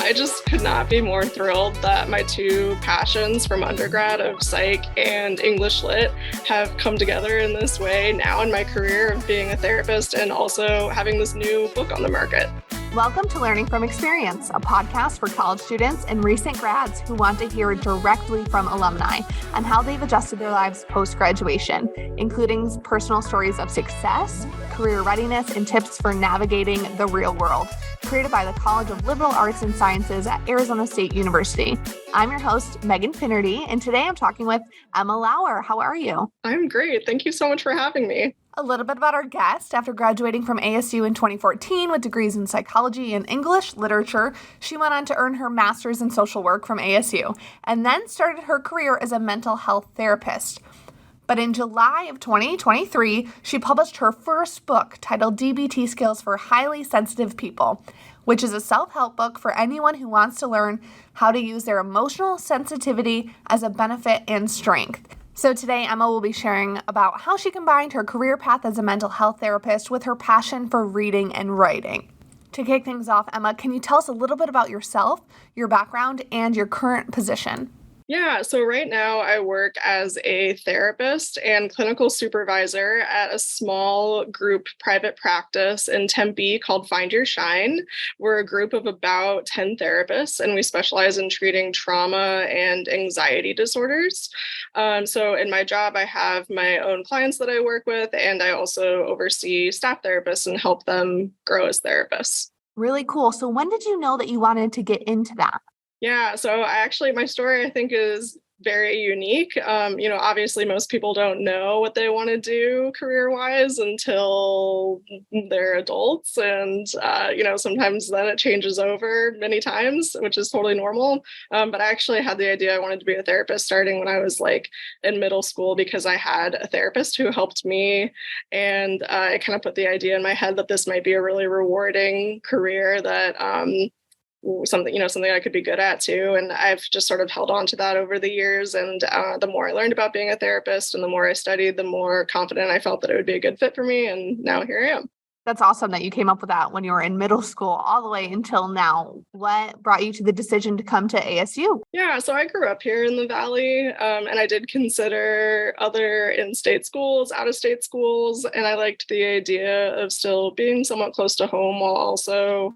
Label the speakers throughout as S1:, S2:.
S1: I just could not be more thrilled that my two passions from undergrad of psych and English lit have come together in this way now in my career of being a therapist and also having this new book on the market.
S2: Welcome to Learning from Experience, a podcast for college students and recent grads who want to hear directly from alumni on how they've adjusted their lives post-graduation, including personal stories of success, career readiness, and tips for navigating the real world. Created by the College of Liberal Arts and Sciences at Arizona State University. I'm your host, Megan Finnerty, and today I'm talking with Emma Lauer. How are you?
S1: I'm great. Thank you so much for having me.
S2: A little bit about our guest. After graduating from ASU in 2014 with degrees in psychology and English literature, she went on to earn her master's in social work from ASU and then started her career as a mental health therapist. But in July of 2023, she published her first book titled DBT Skills for Highly Sensitive People, which is a self-help book for anyone who wants to learn how to use their emotional sensitivity as a benefit and strength. So today, Emma will be sharing about how she combined her career path as a mental health therapist with her passion for reading and writing. To kick things off, Emma, can you tell us a little bit about yourself, your background, and your current position?
S1: Yeah, so right now I work as a therapist and clinical supervisor at a small group private practice in Tempe called Find Your Shine. We're a group of about 10 therapists, and we specialize in treating trauma and anxiety disorders. So in my job, I have my own clients that I work with, and I also oversee staff therapists and help them grow as therapists.
S2: Really cool. So when did you know that you wanted to get into that?
S1: Yeah, so my story, I think, is very unique. Obviously, most people don't know what they want to do career-wise until they're adults. And, sometimes then it changes over many times, which is totally normal. But I actually had the idea I wanted to be a therapist starting when I was in middle school because I had a therapist who helped me. And I kind of put the idea in my head that this might be a really rewarding career that something I could be good at too. And I've just sort of held on to that over the years. And the more I learned about being a therapist and the more I studied, the more confident I felt that it would be a good fit for me. And now here I am.
S2: That's awesome that you came up with that when you were in middle school all the way until now. What brought you to the decision to come to ASU?
S1: Yeah, so I grew up here in the Valley, and I did consider other in-state schools, out-of-state schools, and I liked the idea of still being somewhat close to home while also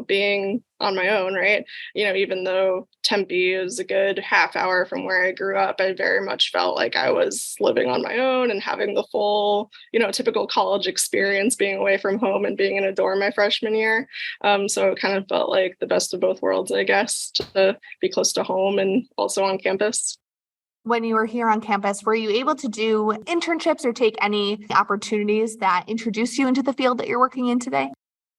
S1: being on my own, right? Even though Tempe is a good half hour from where I grew up, I very much felt like I was living on my own and having the full, typical college experience being away from home and being in a dorm my freshman year. So it kind of felt like the best of both worlds, I guess, to be close to home and also on campus.
S2: When you were here on campus, were you able to do internships or take any opportunities that introduced you into the field that you're working in today?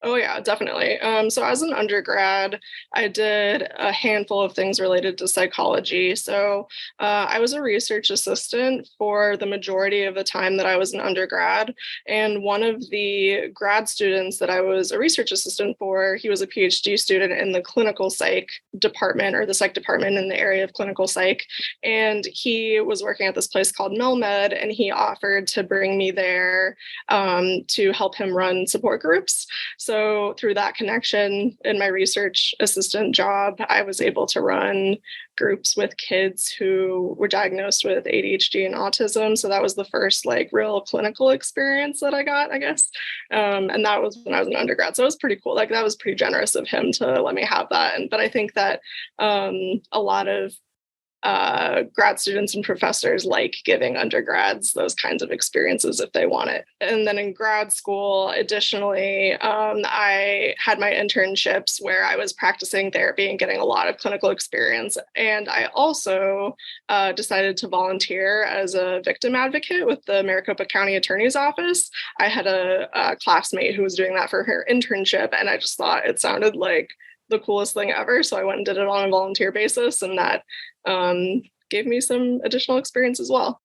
S1: Oh, yeah, definitely. So as an undergrad, I did a handful of things related to psychology. So I was a research assistant for the majority of the time that I was an undergrad. And one of the grad students that I was a research assistant for, he was a PhD student in the clinical psych department or the psych department in the area of clinical psych. And he was working at this place called MELMED, and he offered to bring me there to help him run support groups. So through that connection in my research assistant job, I was able to run groups with kids who were diagnosed with ADHD and autism. So that was the first real clinical experience that I got, I guess. And that was when I was an undergrad. So it was pretty cool. That was pretty generous of him to let me have that. But I think that a lot of grad students and professors like giving undergrads those kinds of experiences if they want it. And then in grad school, additionally, I had my internships where I was practicing therapy and getting a lot of clinical experience. And I also decided to volunteer as a victim advocate with the Maricopa County Attorney's Office. I had a classmate who was doing that for her internship, and I just thought it sounded like the coolest thing ever. So I went and did it on a volunteer basis, and that gave me some additional experience as well.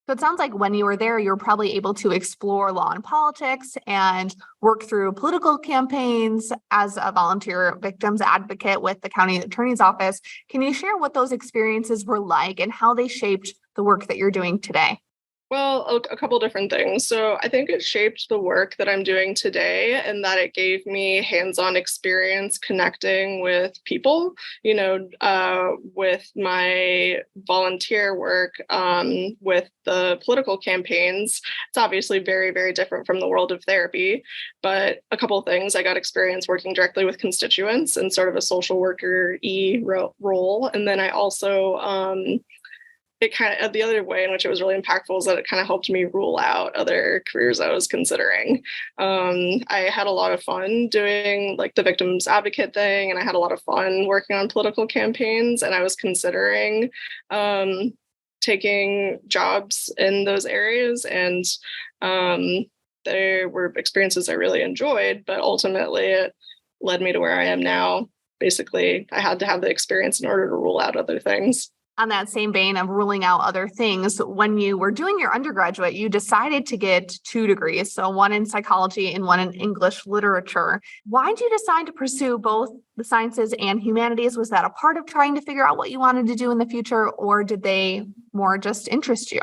S2: So it sounds like when you were there, you were probably able to explore law and politics and work through political campaigns as a volunteer victims advocate with the county attorney's office. Can you share what those experiences were like and how they shaped the work that you're doing today?
S1: Well, a couple different things. So I think it shaped the work that I'm doing today, and that it gave me hands-on experience connecting with people, with my volunteer work, with the political campaigns. It's obviously very, very different from the world of therapy, but a couple of things. I got experience working directly with constituents in sort of a social worker-y role. And then I also, it kind of, the other way in which it was really impactful is that it kind of helped me rule out other careers I was considering. I had a lot of fun doing like the victims advocate thing, and I had a lot of fun working on political campaigns, and I was considering taking jobs in those areas. And there were experiences I really enjoyed, but ultimately it led me to where I am now. Basically, I had to have the experience in order to rule out other things.
S2: On that same vein of ruling out other things, when you were doing your undergraduate, you decided to get 2 degrees, so one in psychology and one in English literature. Why did you decide to pursue both the sciences and humanities? Was that a part of trying to figure out what you wanted to do in the future, or did they more just interest you?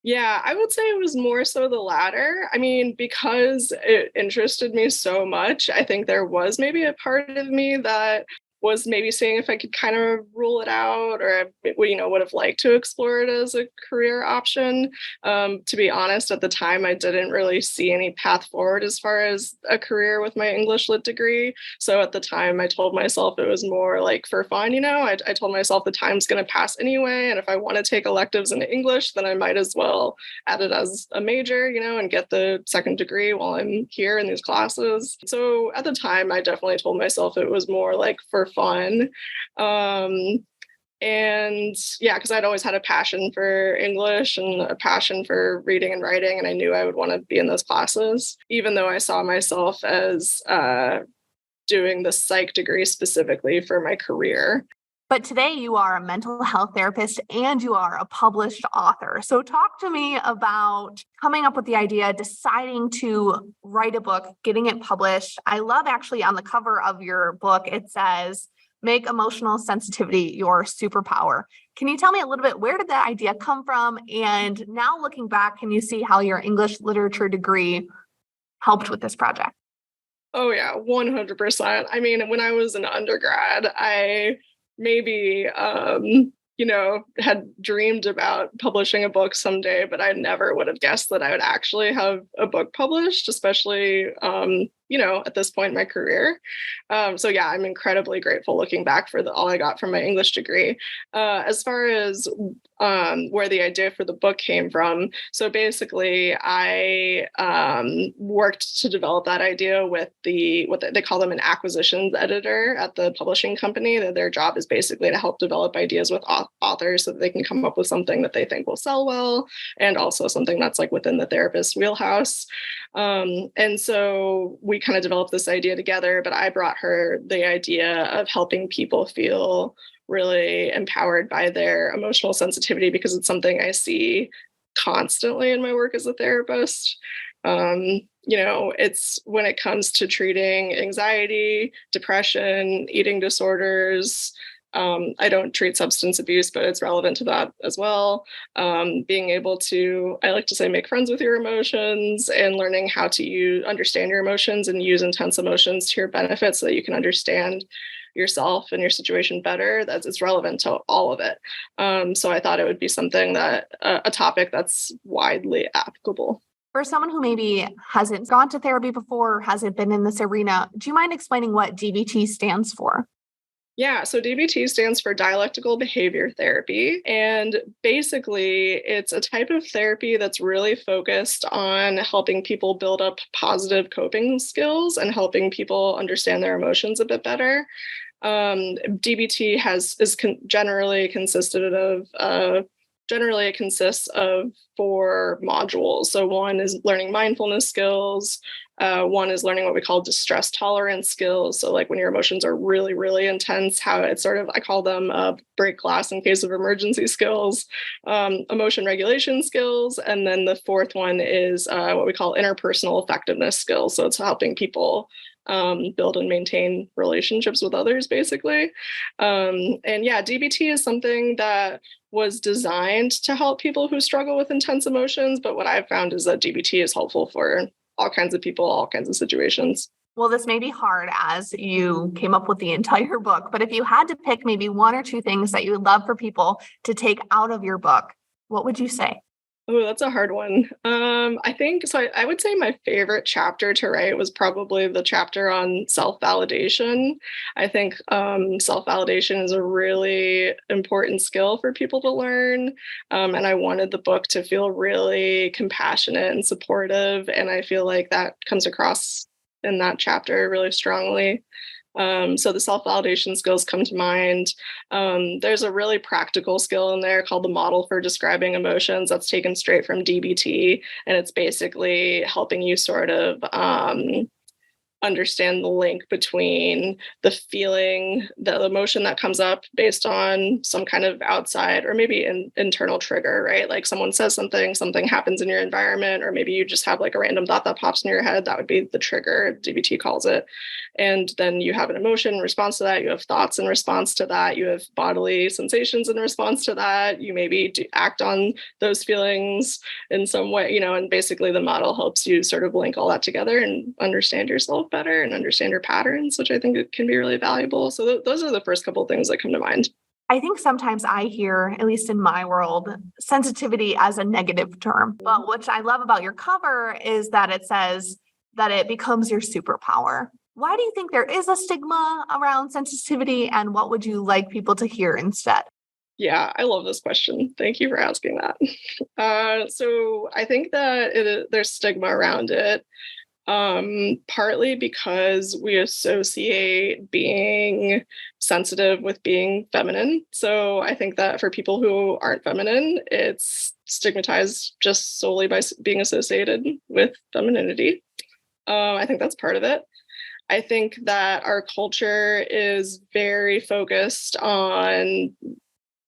S1: Yeah, I would say it was more so the latter. I mean, because it interested me so much, I think there was maybe a part of me that was maybe seeing if I could kind of rule it out, or would have liked to explore it as a career option. To be honest, at the time, I didn't really see any path forward as far as a career with my English lit degree. So at the time, I told myself it was more like for fun. I told myself the time's going to pass anyway, and if I want to take electives in English, then I might as well add it as a major, and get the second degree while I'm here in these classes. So at the time, I definitely told myself it was more like for fun. And yeah, because I'd always had a passion for English and a passion for reading and writing, and I knew I would want to be in those classes, even though I saw myself as doing the psych degree specifically for my career.
S2: But today you are a mental health therapist and you are a published author. So talk to me about coming up with the idea, deciding to write a book, getting it published. I love actually on the cover of your book, it says, make emotional sensitivity your superpower. Can you tell me a little bit, where did that idea come from? And now looking back, can you see how your English literature degree helped with this project?
S1: Oh yeah, 100%. I mean, when I was an undergrad, I maybe had dreamed about publishing a book someday, but I never would have guessed that I would actually have a book published, especially at this point in my career. So yeah, I'm incredibly grateful looking back for all I got from my English degree. As far as where the idea for the book came from, so basically I worked to develop that idea with what they call them an acquisitions editor at the publishing company. Their job is basically to help develop ideas with authors so that they can come up with something that they think will sell well, and also something that's like within the therapist's wheelhouse. And so we kind of developed this idea together, but I brought her the idea of helping people feel really empowered by their emotional sensitivity, because it's something I see constantly in my work as a therapist. It's when it comes to treating anxiety, depression, eating disorders. I don't treat substance abuse, but it's relevant to that as well. Being able to, I like to say, make friends with your emotions, and learning how to understand your emotions and use intense emotions to your benefit so that you can understand yourself and your situation better. It's relevant to all of it. So I thought it would be something that a topic that's widely applicable.
S2: For someone who maybe hasn't gone to therapy before or hasn't been in this arena, do you mind explaining what DBT stands for?
S1: Yeah, so DBT stands for dialectical behavior therapy. And basically, it's a type of therapy that's really focused on helping people build up positive coping skills and helping people understand their emotions a bit better. DBT generally it consists of 4 modules. So one is learning mindfulness skills. One is learning what we call distress tolerance skills. So like when your emotions are really, really intense, how it's sort of, I call them break glass in case of emergency skills, emotion regulation skills. And then the 4th one is what we call interpersonal effectiveness skills. So it's helping people build and maintain relationships with others, basically. And yeah, DBT is something that was designed to help people who struggle with intense emotions. But what I've found is that DBT is helpful for all kinds of people, all kinds of situations.
S2: Well, this may be hard as you came up with the entire book, but if you had to pick maybe one or two things that you would love for people to take out of your book, what would you say?
S1: Oh, that's a hard one. I think so. I would say my favorite chapter to write was probably the chapter on self-validation. I think self-validation is a really important skill for people to learn. And I wanted the book to feel really compassionate and supportive. And I feel like that comes across in that chapter really strongly. So the self-validation skills come to mind. There's a really practical skill in there called the model for describing emotions that's taken straight from DBT. And it's basically helping you sort of understand the link between the feeling, the emotion that comes up based on some kind of outside or maybe an internal trigger, right? Like someone says something, something happens in your environment, or maybe you just have like a random thought that pops in your head. That would be the trigger, DBT calls it. And then you have an emotion in response to that. You have thoughts in response to that. You have bodily sensations in response to that. You maybe act on those feelings in some way, and basically the model helps you sort of link all that together and understand yourself better and understand your patterns, which I think can be really valuable. So those are the first couple of things that come to mind.
S2: I think sometimes I hear, at least in my world, sensitivity as a negative term. But what I love about your cover is that it says that it becomes your superpower. Why do you think there is a stigma around sensitivity, and what would you like people to hear instead?
S1: Yeah, I love this question. Thank you for asking that. So I think that there's stigma around it. Partly because we associate being sensitive with being feminine. So I think that for people who aren't feminine, it's stigmatized just solely by being associated with femininity. I think that's part of it. I think that our culture is very focused on,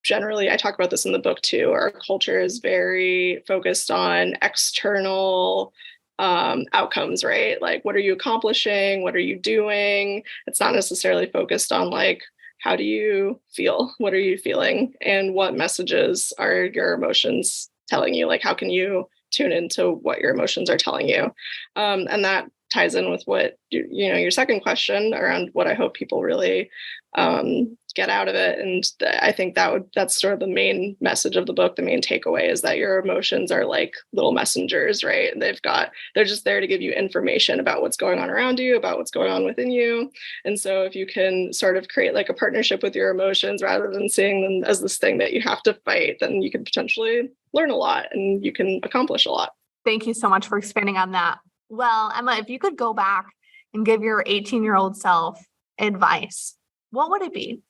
S1: generally, I talk about this in the book too, our culture is very focused on external outcomes, right? Like, what are you accomplishing? What are you doing? It's not necessarily focused on like, how do you feel? What are you feeling? And what messages are your emotions telling you? Like, how can you tune into what your emotions are telling you? And that ties in with what your second question around what I hope people really get out of it. And I think that's sort of the main message of the book. The main takeaway is that your emotions are like little messengers, right? And they're just there to give you information about what's going on around you, about what's going on within you. And so if you can sort of create like a partnership with your emotions rather than seeing them as this thing that you have to fight, then you can potentially learn a lot and you can accomplish a lot.
S2: Thank you so much for expanding on that. Well, Emma, if you could go back and give your 18-year-old self advice, what would it be?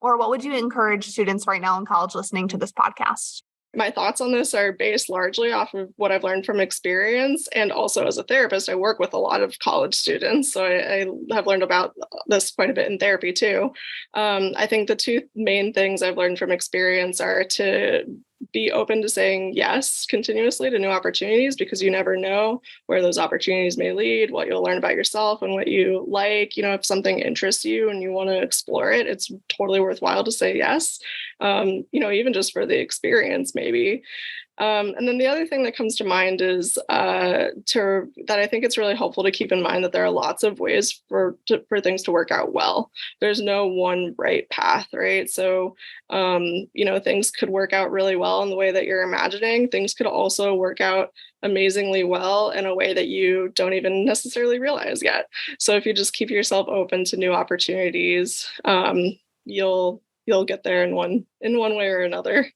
S2: Or what would you encourage students right now in college listening to this podcast?
S1: My thoughts on this are based largely off of what I've learned from experience. And also as a therapist, I work with a lot of college students. So I have learned about this quite a bit in therapy too. I think the two main things I've learned from experience are to be open to saying yes continuously to new opportunities, because you never know where those opportunities may lead, what you'll learn about yourself and what you like. If something interests you and you want to explore it, it's totally worthwhile to say yes. Even just for the experience, maybe. And then the other thing that comes to mind is that I think it's really helpful to keep in mind that there are lots of ways for things to work out well. There's no one right path, right? So, things could work out really well in the way that you're imagining. Things could also work out amazingly well in a way that you don't even necessarily realize yet. So if you just keep yourself open to new opportunities, you'll get there in one way or another.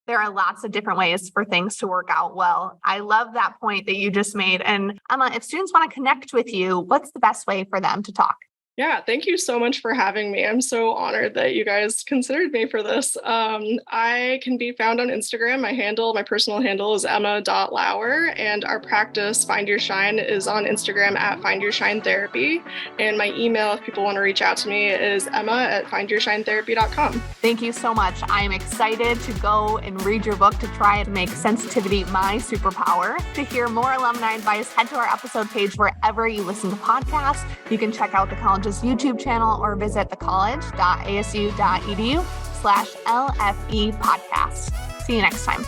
S2: There are lots of different ways for things to work out well. I love that point that you just made. And Emma, if students want to connect with you, what's the best way for them to talk?
S1: Yeah, thank you so much for having me. I'm so honored that you guys considered me for this. I can be found on Instagram. My personal handle is Emma.Lauer, and our practice, Find Your Shine, is on Instagram at Find Your Shine Therapy. And my email, if people want to reach out to me, is Emma@findyourshinetherapy.com.
S2: Thank you so much. I am excited to go and read your book to try and make sensitivity my superpower. To hear more alumni advice, head to our episode page wherever you listen to podcasts. You can check out the college's YouTube channel or visit thecollege.asu.edu/LFE podcast. See you next time.